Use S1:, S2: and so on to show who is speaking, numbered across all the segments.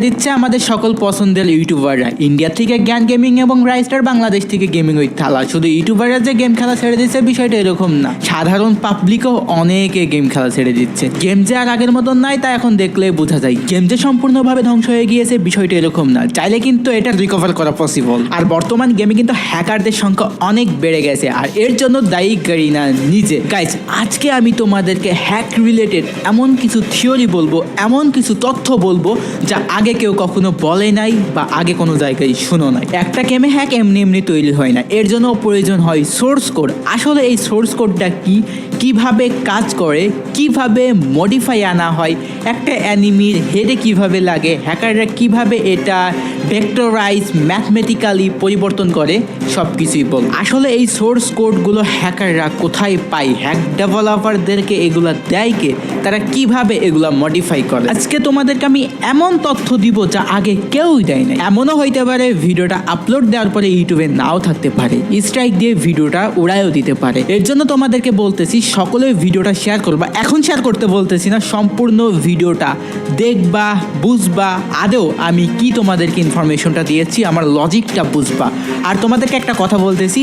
S1: দিচ্ছে আমাদের সকল পছন্দের ইউটিউবাররা। ইন্ডিয়া থেকে জ্ঞান গেমিং এবং রাইস্টার বাংলাদেশ থেকে গেমিং উইথ থালা। শুধু ইউটিউবাররা যে গেম খেলা ছেড়ে দিচ্ছে বিষয়টা এরকম না, সাধারণ পাবলিকও অনেকে গেম খেলা ছেড়ে দিচ্ছে। গেম যে আর আগের মতন নাই তা এখন দেখলে বোঝা যায়। গেম যে সম্পূর্ণভাবে ধ্বংস হয়ে গিয়েছে বিষয়টা এরকম না, চাইলে কিন্তু এটা রিকভার করা পসিবল। আর বর্তমান গেমে কিন্তু হ্যাকারদের সংখ্যা অনেক বেড়ে গেছে, আর এর জন্য দায়ী গারিনা নিজে। গাইজ, আজকে আমি তোমাদেরকে হ্যাক রিলেটেড এমন কিছু থিওরি বলবো, এমন কিছু তথ্য বলবো যা আগে কেউ কখনো বলে নাই বা আগে কোনো জায়গায় শুনো নাই। একটা গেমে হ্যাক এমনি এমনি তৈরি হয় না, এর জন্য প্রয়োজন হয় সোর্স কোড। আসলে এই সোর্স কোডটা কি, কিভাবে কাজ করে, কিভাবে মডিফাই আনা হয়, একটা অ্যানিমির হেডে কিভাবে লাগে, হ্যাকাররা কিভাবে এটা ভেক্টরাইজ ম্যাথমেটিক্যালি পরিবর্তন করে, সব কিছুই বল। আসলে এই সোর্স কোডগুলো হ্যাকাররা কোথায় পায়, হ্যাক ডেভেলপারদেরকে এগুলা দেয় কে, তারা কিভাবে এগুলা মডিফাই করে। আজকে তোমাদেরকে আমি এমন তথ্য দিব যা আগে কেউই দেয় না। এমনও হইতে পারে ভিডিওটা আপলোড দেওয়ার পরে ইউটিউবে নাও থাকতে পারে, স্ট্রাইক দিয়ে ভিডিওটা উড়ায়ও দিতে পারে। এর জন্য তোমাদেরকে বলতেছি সকলে ভিডিওটা শেয়ার করবা। এখন শেয়ার করতে বলতেছি না, সম্পূর্ণ ভিডিওটা দেখবা, বুঝবা আদৌ আমি কি তোমাদেরকে ইনফরমেশনটা দিয়েছি, আমার লজিকটা বুঝবা। আর তোমাদেরকে একটা কথা বলতেছি,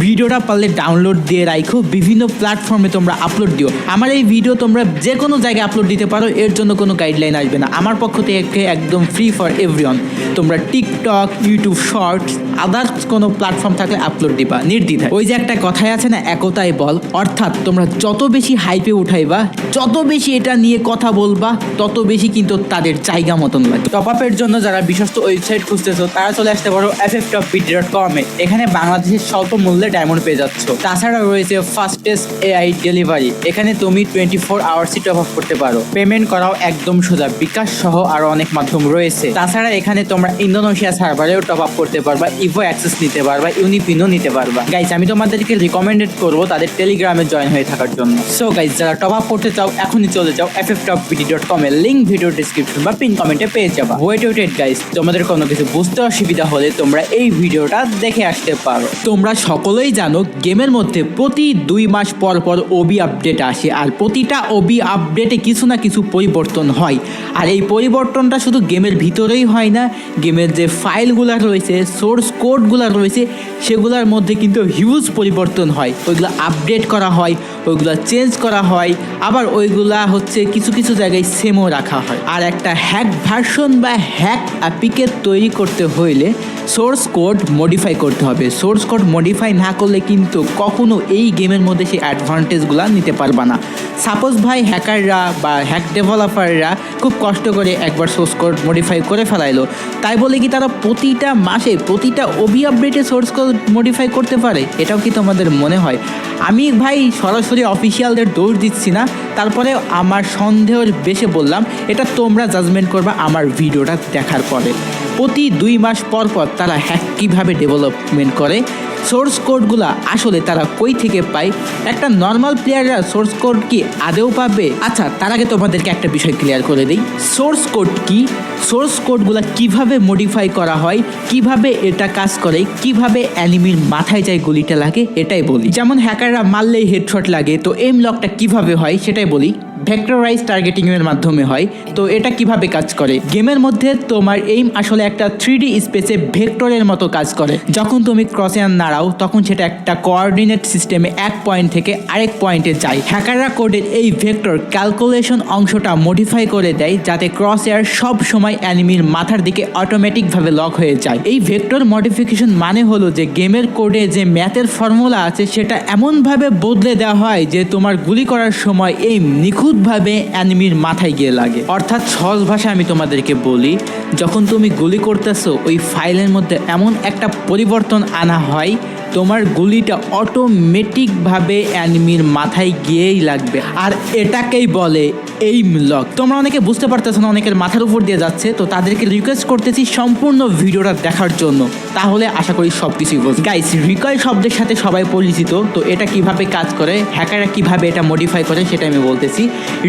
S1: ভিডিওটা পারলে ডাউনলোড দিয়ে রাখো, বিভিন্ন প্ল্যাটফর্মে তোমরা আপলোড দিও। আমার এই ভিডিও তোমরা যে কোনো জায়গায় আপলোড দিতে পারো, এর জন্য কোনো গাইডলাইন আসবে না। আমার পক্ষ থেকে একদম ফ্রি ফর এভরিওয়ান। তোমরা টিকটক, ইউটিউব শর্টস, আদার্স কোনো প্ল্যাটফর্ম থাকলে আপলোড দিবা নির্দ্বিধায়। ওই যে একটা কথাই আছে না, একতাই বল। অর্থাৎ তোমরা যত বেশি হাইপে উঠাইবা, যত বেশি এটা নিয়ে কথা বলবা, তত বেশি কিন্তু তাদের জায়গা মতন লাগে। টপ আপের জন্য যারা বিশ্বস্ত ওয়েবসাইট খুঁজতেছো তারা চলে আসতে পারো fftoppd.com এ। এখানে বাংলাদেশের স্বল্প মূল্যে ডায়মন্ড পেয়ে যাচ্ছ। তাছাড়া রয়েছে ফাস্টেস্ট এআই ডেলিভারি। এখানে তুমি 24 আওয়ার্সই টপ আপ করতে পারো। পেমেন্ট করাও একদম সোজা, বিকাশ সহ আরো অনেক মাধ্যম রয়েছে। তাছাড়া এখানে তোমরা ইন্দোনেশিয়া সার্ভারেও টপ আপ করতে পারবা, ইভো অ্যাক্সেস নিতে পারবা, ইউনিপিনও নিতে পারবা। গাইজ, আমি তোমাদেরকে রিকমেন্ডেড করবো তাদের টেলিগ্রামে জয়েন হয়ে থাকার জন্য। সো গাইজ, যারা টপ আপ করতে চাও এখনই চলে যাও fftoppd.com এর লিঙ্ক ভিডিও ডিসক্রিপশন বা পিন কমেন্টে পেয়ে যাবা। ওয়েট গাইজ, তোমাদের কোনো কিছু বুঝতে অসুবিধা হলে তোমরা এই ভিডিওটা দেখে আসতে পারো। তোমরা সকলেই জানো গেমের মধ্যে প্রতি 2 মাস পর পর ওবি আপডেট আসে, আর প্রতিটা ওবি আপডেটে কিছু না কিছু পরিবর্তন হয়। আর এই পরিবর্তনটা শুধু গেমের ভিতরেই হয় না, গেমের যে ফাইলগুলো রয়েছে, সোর্স কোডগুলো রয়েছে, সেগুলোর মধ্যে কিন্তু হিউজ পরিবর্তন হয়। ওইগুলো আপডেট করা হয়, ওইগুলো চেঞ্জ করা হয়, আবার ওইগুলা হচ্ছে কিছু কিছু জায়গায় সেমও রাখা হয়। আর একটা হ্যাক ভার্সন বা হ্যাক অ্যাপ্লিকেট তৈরি করতে হইলে সোর্স কোড মডিফাই করতে হবে। সোর্স কোড মডিফাই না করলে কিন্তু কখনো এই গেমের মধ্যে সেই অ্যাডভান্টেজগুলো নিতে পারবা না। সাপোজ ভাই হ্যাকাররা বা হ্যাক ডেভেলপাররা খুব কষ্ট করে একবার সোর্স কোড মডিফাই করে ফেলাইলো, তাই বলে কি তারা প্রতিটা মাসে প্রতিটা ওবি আপডেটে সোর্স কোড মডিফাই করতে পারে? এটাও কি তোমাদের মনে হয়? আমি ভাই সরাসরি অফিসিয়ালদের দোষ দিচ্ছি না, তারপরে আমার সন্দেহের বেশে বললাম, এটা তোমরা জাজমেন্ট করবা আমার ভিডিওটা দেখার পরে। প্রতি 2 মাস পর পর তারা হ্যাক কীভাবে ডেভেলপমেন্ট করে, সোর্স কোডগুলা আসলে তারা কই থেকে পায়, একটা নর্মাল প্লেয়াররা সোর্স কোড কি আদেও পাবে? আচ্ছা, তার আগে তোমাদেরকে একটা বিষয় ক্লিয়ার করে দিই, সোর্স কোড কি, সোর্স কোডগুলা কিভাবে মডিফাই করা হয়, কিভাবে এটা কাজ করে, কিভাবে অ্যানিমির মাথায় যায় গুলিটা লাগে, এটাই বলি। যেমন হ্যাকাররা মারলেই হেডশট লাগে, তো এম লকটা কিভাবে হয় সেটাই বলি। ভেক্টরাইজ টার্গেটিং এর মাধ্যমে হয়। তো এটা কিভাবে কাজ করে? গেমের মধ্যে তোমার এইম আসলে একটা 3D স্পেসে ভেক্টরের মতো কাজ করে। যখন তুমি ক্রসেয়ার নাড়াও তখন সেটা একটা কোঅর্ডিনেট সিস্টেমে এক পয়েন্ট থেকে আরেক পয়েন্টে যায়। হ্যাকাররা কোডের এই ভেক্টর ক্যালকুলেশন অংশটা মডিফাই করে দেয় যাতে ক্রসেয়ার সব সময় অ্যানিমির মাথার দিকে অটোমেটিকভাবে লক হয়ে যায়। এই ভেক্টর মডিফিকেশন মানে হলো যে গেমের কোডে যে ম্যাথের ফর্মুলা আছে সেটা এমনভাবে বদলে দেওয়া হয় যে তোমার গুলি করার সময় এইম নিখুঁতভাবে অ্যানিমির মাথায় গিয়ে লাগে। অর্থাৎ সহজ ভাষায় আমি তোমাদেরকে বলি, যখন তুমি গুলি করতেছো ওই ফাইলের মধ্যে এমন একটা পরিবর্তন আনা হয়, তোমার গুলিটা অটোমেটিকভাবে অ্যানিমির মাথায় গিয়েই লাগবে। আর এটাকেই বলে এইম লক। তোমরা অনেকে বুঝতে পারতেছো না, অনেকের মাথার উপর দিয়ে যাচ্ছে, তো তাদেরকে রিকোয়েস্ট করতেছি সম্পূর্ণ ভিডিওটা দেখার জন্য, তাহলে আশা করি সব কিছুই বুঝবে। গাইস, রিকয়েল শব্দের সাথে সবাই পরিচিত, তো এটা কিভাবে কাজ করে, হ্যাকাররা কিভাবে এটা মডিফাই করে সেটা আমি বলতেছি।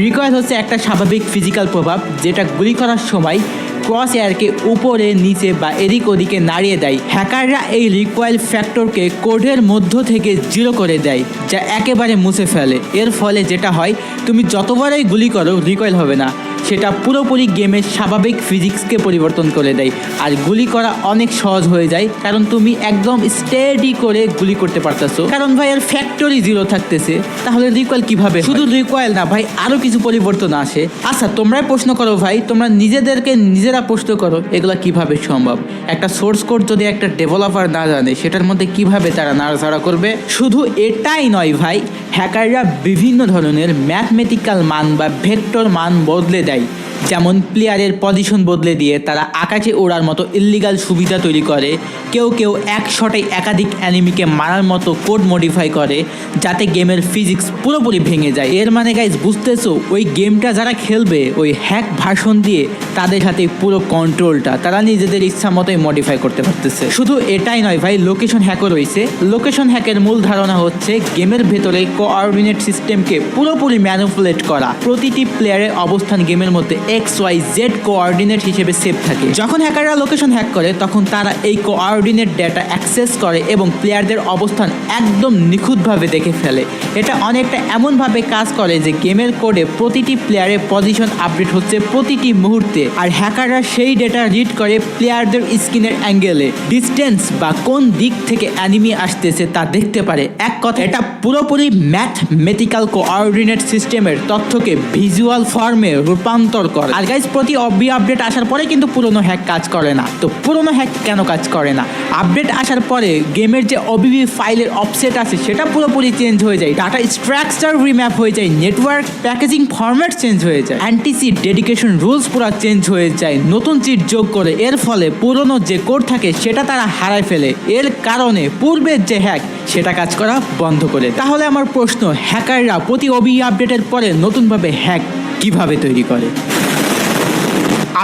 S1: রিকয়েল হচ্ছে একটা স্বাভাবিক ফিজিক্যাল প্রভাব যেটা গুলি করার সময় ক্রস এয়ারকে উপরে নিচে বা এদিক ওদিকে নাড়িয়ে দেয়। হ্যাকাররা এই রিকয়েল ফ্যাক্টরকে কোডের মধ্য থেকে 0 করে দেয়, যা একেবারে মুছে ফেলে। এর ফলে যেটা হয়, তুমি যতবারই গুলি করো রিকয়েল হবে না, সেটা পুরোপুরি গেমের স্বাভাবিক ফিজিক্সকে পরিবর্তন করে দেয়। আর গুলি করা অনেক সহজ হয়ে যায়, কারণ তুমি একদম স্টেডি করে গুলি করতে পারতেছো। কারণ ভাই এর ফ্যাক্টরি 0 থাকতেছে, তাহলে রিকয়েল কিভাবে? শুধু রিকয়েল না ভাই, আরো কিছু পরিবর্তন আসে। আচ্ছা তোমরাই প্রশ্ন করো ভাই, তোমরা নিজেদেরকে নিজেরা প্রশ্ন করো এগুলা কিভাবে সম্ভব? একটা সোর্স কোড যদি একটা ডেভেলপার না জানে, সেটার মধ্যে কিভাবে তারা নাড়াচাড়া করবে? শুধু এটাই নয় ভাই, হ্যাকাররা বিভিন্ন ধরনের ম্যাথমেটিক্যাল মান বা ভেক্টর মান বদলে দেয়। যেমন প্লেয়ারের পজিশন বদলে দিয়ে তারা আকাশে ওড়ার মতো ইল্লিগাল সুবিধা তৈরি করে। কেউ কেউ এক শটে একাধিক অ্যানিমিকে মারার মতো কোড মডিফাই করে, যাতে গেমের ফিজিক্স পুরোপুরি ভেঙে যায়। এর মানে গাইজ বুঝতেছো, ওই গেমটা যারা খেলবে ওই হ্যাক ভার্সন দিয়ে তাদের হাতে পুরো কন্ট্রোলটা তারা নিজেদের ইচ্ছা মতোই মডিফাই করতে পারতেছে। শুধু এটাই নয় ভাই, লোকেশন হ্যাকও রয়েছে। লোকেশন হ্যাকের মূল ধারণা হচ্ছে গেমের ভেতরে কোঅর্ডিনেট সিস্টেমকে পুরোপুরি ম্যানিপুলেট করা। প্রতিটি প্লেয়ারের অবস্থান গেমের মধ্যে XYZ কোঅর্ডিনেট হিসেবে সেভ থাকে। যখন হ্যাকাররা লোকেশন হ্যাক করে তখন তারা এই কোঅর্ডিনেট ডেটা অ্যাক্সেস করে এবং প্লেয়ারদের অবস্থান একদম নিখুঁতভাবে দেখে ফেলে। এটা অনেকটা এমনভাবে কাজ করে যে গেমের কোডে প্রতিটি প্লেয়ারের পজিশন আপডেট হচ্ছে প্রতিটি মুহূর্তে, আর হ্যাকাররা সেই ডেটা রিড করে প্লেয়ারদের স্ক্রিনের অ্যাঙ্গেলে, ডিস্টেন্স বা কোন দিক থেকে অ্যানিমি আসতেছে তা দেখতে পারে। এক কথা, এটা পুরোপুরি ম্যাথমেটিক্যাল কোঅর্ডিনেট সিস্টেমের তথ্যকে ভিজুয়াল ফর্মে রূপান্তর করে। আর গাইজ প্রতি আপডেট আসার পরে কিন্তু পুরনো হ্যাক কাজ করে না। তো পুরনো হ্যাক কেন কাজ করে না? আপডেট আসার পরে গেমের যে ওবিবি ফাইলের অফসেট আছে সেটা পুরোপুরি চেঞ্জ হয়ে যায়, ডাটা স্ট্রাকচার রিম্যাপ হয়ে যায়, নেটওয়ার্ক প্যাকেজিং ফরম্যাট চেঞ্জ হয়ে যায়, অ্যান্টি চিট ডেডিকেশন রুলস পুরো চেঞ্জ হয়ে যায়, নতুন চিট যোগ করে। এর ফলে পুরনো যে কোড থাকে সেটা তারা হারায় ফেলে। এর কারণে পূর্বের যে হ্যাক সেটা কাজ করা বন্ধ করে। তাহলে আমার প্রশ্ন, হ্যাকাররা প্রতি ওবিবি আপডেটের পরে নতুনভাবে হ্যাক কিভাবে তৈরি করে?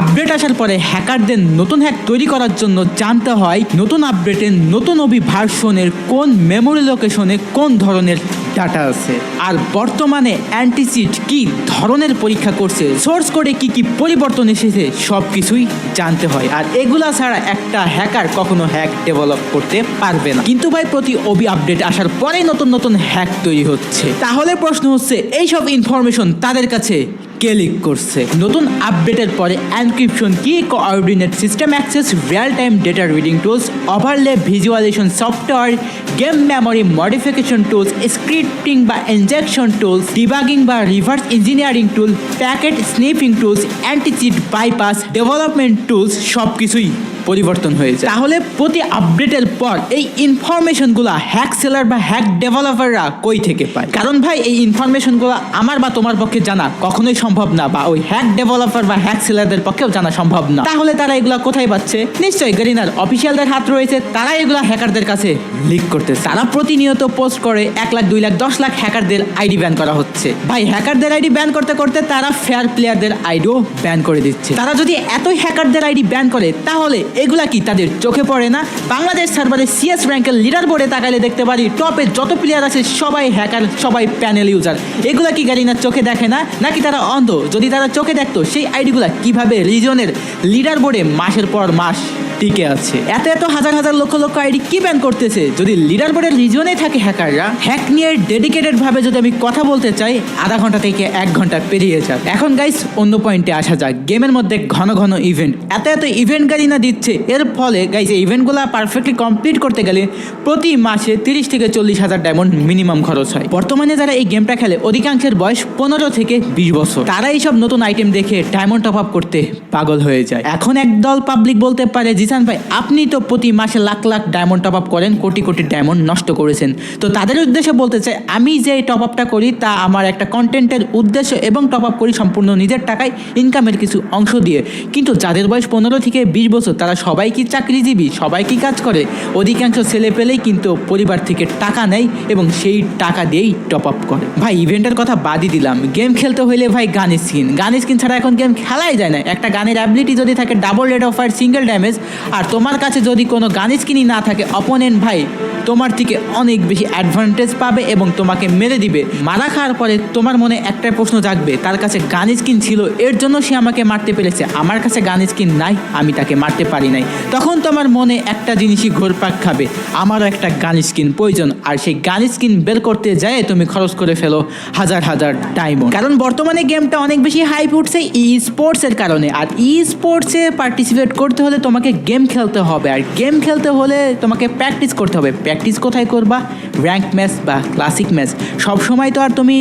S1: আপডেট আসার পরে হ্যাকারদের নতুন হ্যাক তৈরি করার জন্য জানতে হয় নতুন আপডেটের নতুন ভার্সনের কোন মেমোরি লোকেশনে কোন ধরনের ডাটা আছে, আর বর্তমানে অ্যান্টিচিট কি ধরনের পরীক্ষা করছে, সোর্স কোডে কি কি পরিবর্তন এসেছে, সব কিছুই জানতে হয়। আর এগুলা ছাড়া একটা হ্যাকার কখনো হ্যাক ডেভেলপ করতে পারবে না। কিন্তু ভাই প্রতি আপডেট আসার পরে নতুন নতুন হ্যাক তৈরি হচ্ছে। তাহলে প্রশ্ন হচ্ছে, এইসব ইনফরমেশন তাদের কাছে কে লিক করছে? নতুন আপডেটের পরে এনক্রিপশন কি, coordinate system access, real time data reading tools, overlay visualization software, game memory modification tools, scripting বা ইনজেকশন টুলস, ডিবাগিং বা reverse engineering tool, packet sniffing tools, anti cheat bypass, development tools, সব কিছুই পরিবর্তন হয়েছে। তাহলে প্রতি আপডেটের পর এই ইনফরমেশনগুলো হ্যাক সেলার বা হ্যাক ডেভেলপাররা কই থেকে পায়? কারণ ভাই এই ইনফরমেশনগুলো আমার বা তোমার পক্ষে জানা কখনোই সম্ভব না, বা ওই হ্যাক ডেভেলপার বা হ্যাক সেলারদের পক্ষেও জানা সম্ভব না। তাহলে তারা এগুলো কোথায় পাচ্ছে? নিশ্চয়ই গেরিনার অফিসিয়ালদের হাত রয়েছে, তারা এগুলো হ্যাকারদের কাছে লিক করতে। তারা প্রতিনিয়ত পোস্ট করে 1 লাখ 2 লাখ 10 লাখ হ্যাকারদের আইডি ব্যান করা হচ্ছে। ভাই হ্যাকারদের আইডি ব্যান করতে করতে তারা ফেয়ার প্লেয়ারদের আইডিও ব্যান করে দিচ্ছে। তারা যদি এতই হ্যাকারদের আইডি ব্যান করে, তাহলে এগুলা কি তাদের চোখে পড়ে না? বাংলাদেশ সার্ভারে সিএস র্যাঙ্কের লিডার বোর্ডে তাকালে দেখতে পারি টপে যত প্লেয়ার আছে সবাই হ্যাকার, সবাই প্যানেল ইউজার। এগুলা কি গারিনার চোখে দেখে না, নাকি তারা অন্ধ? যদি তারা চোখে দেখতো, সেই আইডিগুলা কিভাবে রিজনের লিডার বোর্ডে মাসের পর মাস টিকে আছে? এত এত হাজার হাজার লক্ষ লক্ষ আইডি কি ব্যান করতেছে? যদি লিডার বোর্ডের রিজনে থাকে হ্যাকাররা, হ্যাক নিয়ে ডেডিকেটেড ভাবে যদি আমি কথা বলতে চাই, আধা ঘন্টা থেকে 1 ঘন্টা পেরিয়ে যাক। এখন গাইস অন্য পয়েন্টে আসা যাক। গেমের মধ্যে ঘন ঘন ইভেন্ট, এত এত ইভেন্ট গারিনা দিচ্ছে। এর ফলে গাইস এই ইভেন্টগুলো পারফেক্টলি কমপ্লিট করতে গেলে প্রতি মাসে 30 থেকে 40 হাজার ডায়মন্ড মিনিমাম খরচ হয়। বর্তমানে যারা এই গেমটা খেলে অধিকাংশের বয়স 15 থেকে 20 বছর। তারা এইসব নতুন আইটেম দেখে ডায়মন্ড টপ আপ করতে পাগল হয়ে যায়। এখন একদল পাবলিক বলতে পারে, জিসান ভাই আপনি তো প্রতি মাসে lakh lakh diamond top up করেন, কোটি কোটি ডায়মন্ড নষ্ট করেছেন। তো তাদের উদ্দেশ্যে বলতে চাই, আমি যে টপ আপটা করি তা আমার একটা কন্টেন্টের উদ্দেশ্য এবং টপ আপ করি সম্পূর্ণ নিজের টাকায়, ইনকামের কিছু অংশ দিয়ে। কিন্তু যাদের বয়স 15 থেকে 20 বছর, তারা সবাই কি চাকরিজীবী? সবাই কি কাজ করে? অধিকাংশ ছেলে পেলেই কিন্তু পরিবার থেকে টাকা নেয় এবং সেই টাকা দিয়েই টপ আপ করে। ভাই ইভেন্টের কথা বাদই দিলাম, গেম খেলতে হইলে ভাই গান স্কিন ছাড়া এখন গেম খেলাই যায় না। একটা গানের অ্যাবিলিটি যদি থাকে double rate of fire, single damage, আর তোমার কাছে যদি কোনো গান স্কিনই না থাকে, অপোনেন্ট ভাই তোমার থেকে অনেক বেশি অ্যাডভান্টেজ পাবে এবং তোমাকে মেরে দিবে। মারা খাওয়ার পরে তোমার মনে একটাই প্রশ্ন জাগবে, তার কাছে গান স্কিন ছিল এর জন্য সে আমাকে মারতে পেরেছে, আমার কাছে গান স্কিন নাই আমি তাকে মারতে পারি নাই। তখন তোমার মনে একটা জিনিসই ঘুরপাক খাবে, আমারও একটা গান স্কিন প্রয়োজন। আর সেই গান স্কিন বের করতে যায় তুমি খরচ করে ফেলো হাজার হাজার ডায়মন্ড। কারণ বর্তমানে গেমটা অনেক বেশি হাইপ উঠছে ই স্পোর্টসের কারণে। আর ই স্পোর্টসে পার্টিসিপেট করতে হলে তোমাকে গেম খেলতে হবে, আর গেম খেলতে হলে তোমাকে প্র্যাকটিস করতে হবে। প্র্যাকটিস কোথায় করবা? র্যাঙ্ক ম্যাচ বা ক্লাসিক ম্যাচ। সব সময় তো আর তুমি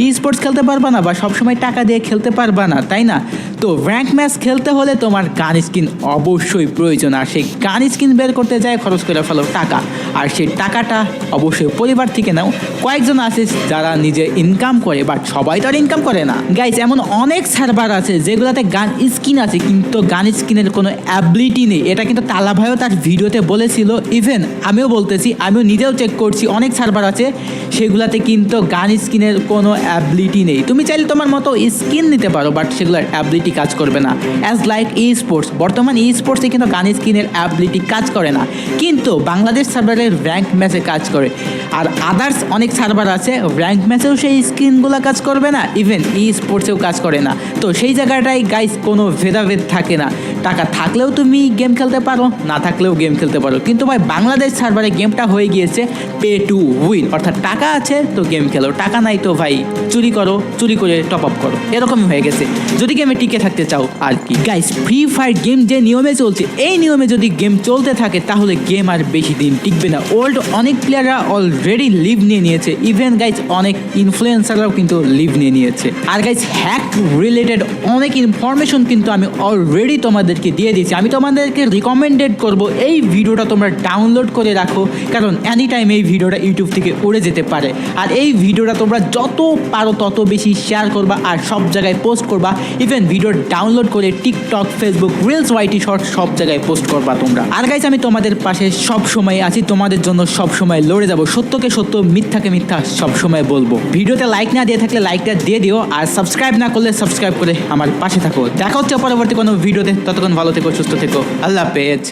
S1: ই স্পোর্টস খেলতে পারবা না বা সবসময় টাকা দিয়ে খেলতে পারবা না, তাই না? তো র্যাঙ্ক ম্যাচ খেলতে হলে তোমার গান স্কিন অবশ্যই প্রয়োজন। আর সেই গান স্কিন বের করতে যায় খরচ করে ফেলো টাকা, আর সেই টাকাটা অবশ্যই পরিবার থেকে নাও। কয়েকজন আছে যারা নিজে ইনকাম করে, বাট সবাই তো আর ইনকাম করে না গাইস। এমন অনেক সার্ভার আছে যেগুলোতে গান স্কিন আছে কিন্তু গান স্কিনের কোনো অ্যাবিলিটি নেই। এটা কিন্তু তালা ভাইও তার ভিডিওতে বলেছিল, ইভেন আমিও বলতেছি, আমিও নিজেও চেক করছি। অনেক সার্ভার আছে সেগুলোতে কিন্তু গান স্কিনের কোনো অ্যাবিলিটি নেই। তুমি চাইলে তোমার মতো স্কিন নিতে পারো, বাট সেগুলোর অ্যাবিলিটি কাজ করবে না। অ্যাজ লাইক ই স্পোর্টস, বর্তমান ই স্পোর্টসে কিন্তু গান স্কিনের অ্যাবিলিটি কাজ করে না, কিন্তু বাংলাদেশ সার্ভারের র্যাঙ্ক ম্যাচে কাজ করে। আর আদার্স অনেক সার্ভার আছে র্যাঙ্ক ম্যাচেও সেই স্কিনগুলো কাজ করবে না, ইভেন ই স্পোর্টসেও কাজ করে না। তো সেই জায়গাটায় গাইস কোনো ভেদাভেদ থাকে না। টাকা থাকলেও তুমি গেম খেলতে পারো, না থাকলেও গেম খেলতে পারো। কিন্তু ভাই বাংলাদেশ সার্ভারে গেমটা হয়ে গিয়েছে পে টু উইন, অর্থাৎ টাকা আছে তো গেম খেলো, টাকা নাই তো ভাই চুরি করো, চুরি করে টপ আপ করো, এরকমই হয়ে গেছে যদি গেমে টিকে থাকতে চাও আর কি। গাইস ফ্রি ফায়ার গেম যে নিয়মে চলছে, এই নিয়মে যদি গেম চলতে থাকে তাহলে গেম আর বেশি দিন টিকবে না। ওল্ড অনেক প্লেয়াররা অলরেডি লিভ নিয়ে নিয়েছে, ইভেন গাইস অনেক ইনফ্লুয়েন্সাররাও কিন্তু লিভ নিয়ে নিয়েছে। আর গাইস হ্যাক রিলেটেড অনেক ইনফরমেশন কিন্তু আমি অলরেডি তোমাদেরকে দিয়ে দিয়েছি। আমি তোমাদেরকে রিকমেন্ডেড করব এই ভিডিওটা তোমরা ডাউনলোড করে রাখো, কারণ এনি টাইম এই ভিডিওটা ইউটিউব থেকে উড়ে যেতে পারে। আর এই ভিডিওটা তোমরা যত পারো তত বেশি শেয়ার করবা আর সব জায়গায় পোস্ট করবা। ইভেন ভিডিও ডাউনলোড করে টিকটক, ফেসবুক, রিলস, ওয়াইটি শর্ট সব জায়গায় পোস্ট করবা তোমরা। আর গাইস আমি তোমাদের পাশে সব সময় আছি, তোমাদের জন্য সব সময় লড়ে যাব। সত্যকে সত্য, মিথ্যাকে মিথ্যা সব সময় বলবো। ভিডিওতে লাইক না দিয়ে থাকলে লাইকটা দিয়ে দিও, আর সাবস্ক্রাইব না করলে সাবস্ক্রাইব করে আমার পাশে থাকো। দেখা হচ্ছে পরবর্তী কোনো ভিডিওতে, ততক্ষণ ভালো থেকো, সুস্থ থেকো, আল্লাহ হাফেজ।